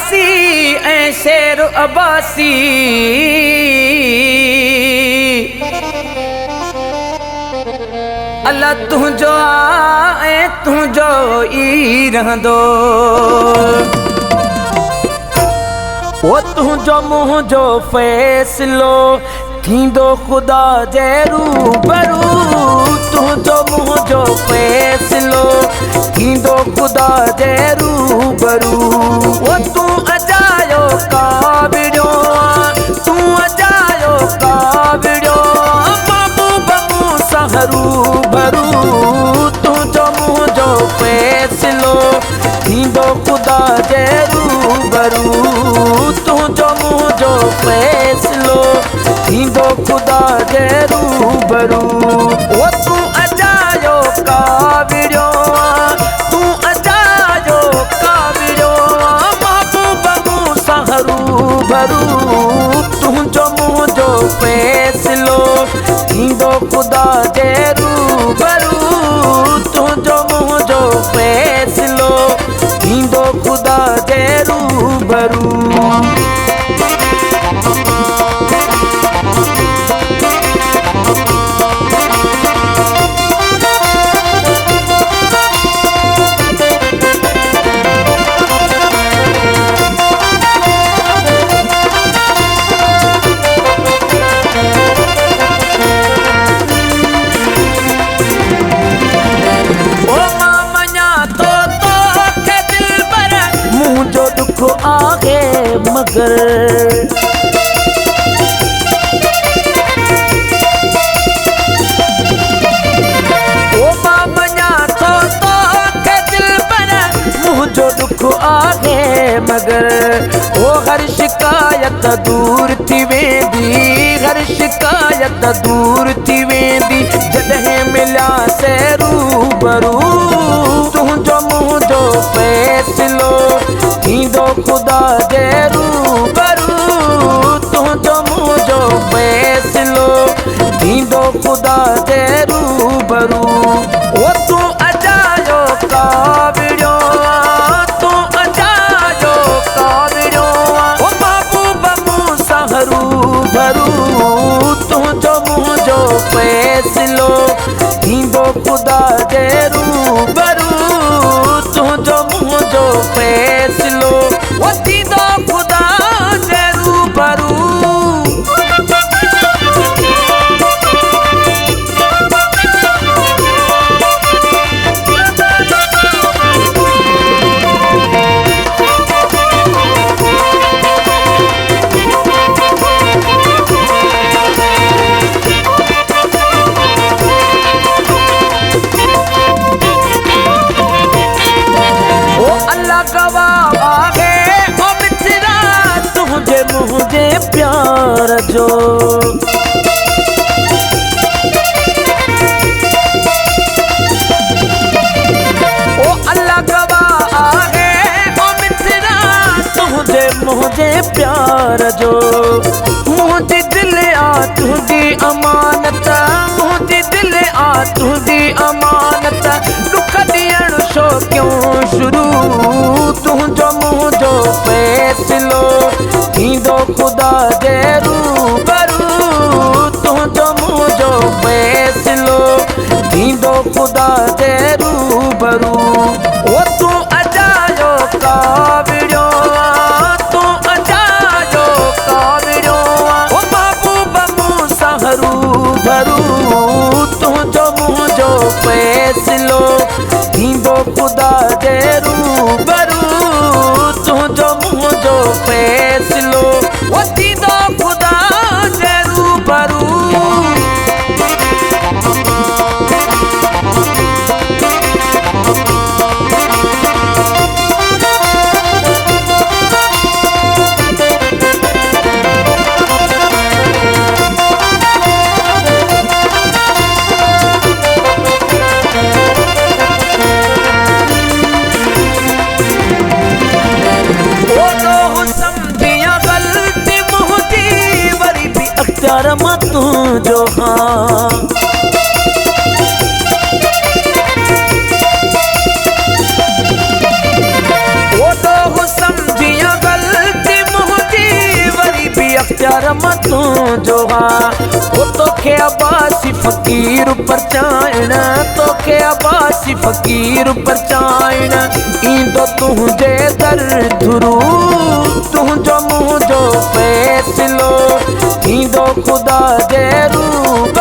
अब्बासी ऐं शेर अब्बासी अल्लाह तुझो ऐं तुझो ई रहंदो ओ तुझो मुझो फैसलो थींदो खुदा जे रूबरू तुझो मुझो फैसलो थींदो खुदा जे रूबरू ओ तू अजायो काबिड़ो तू अजायो काबिड़ो महबूब मूसा रूबरू तुझो मुझो फैसलो थींदो खुदा जे रूबरू तुझो मुझो फैसलो थींदो खुदा जे रूबरू ओ तू अजायो काबिड़ो तू अजायो काबिड़ो महबूब मूसा रूबरू तुझो मुझो फैसलो थींदो खुदा जे रूबरू तुझो मुझो फैसलो थींदो खुदा जे रूबरू आगे मगर ओ मामया तो के दिल पर मुझो दुख आगे मगर ओ हर शिकायत दूर थी वेंदी हर शिकायत दूर थी वेंदी जॾहिं मिलिया से रूबरू तुझो मुझो फैसलो थींदो खुदा जे रूबरू तुझो मुझो फैसलो थींदो खुदा जे रूबरू ओ तू अजायो काबिड़ो तू अजायो काबिड़ो ओ महबूब मूसा रूबरू तुझो मुझो फैसलो थींदो खुदा जे रूबरू तुझो मुझो फैसलो वो थींदो खुदा जे रूबरू मुझे प्यार जो ओ अल्लाह गवाह है ओ मित्रा मुझे प्यार जो मुझे दिल आ तुझी अमानत मुझे दिल आ तुझी अमानत दुख दियण शो क्यों शुरू तुझो मुझो फैसलो थींदो खुदा जे रूबरू तुझो मुझो फैसलो थींदो खुदा जे रूबरू ओ तू अजायो काबिड़ो तू अजायो काबिड़ो ओ महबूब मूसा रूबरू तुझो मुझो फैसलो थींदो खुदा जे रूबरू तुझो मुझो फैसलो वो थींदो खुदा जे रूबरू तुझो हाँ वो तो समझिया गल हाँ वो तोखे अब्बासी फ़कीर परचाइण तोखे अब्बासी फ़कीर परचाइण ईंदो तुंहिंजे दर दुरू तुंहिंजो मुंहिंजो फ़ैसिलो ईंदो ख़ुदा जे रूप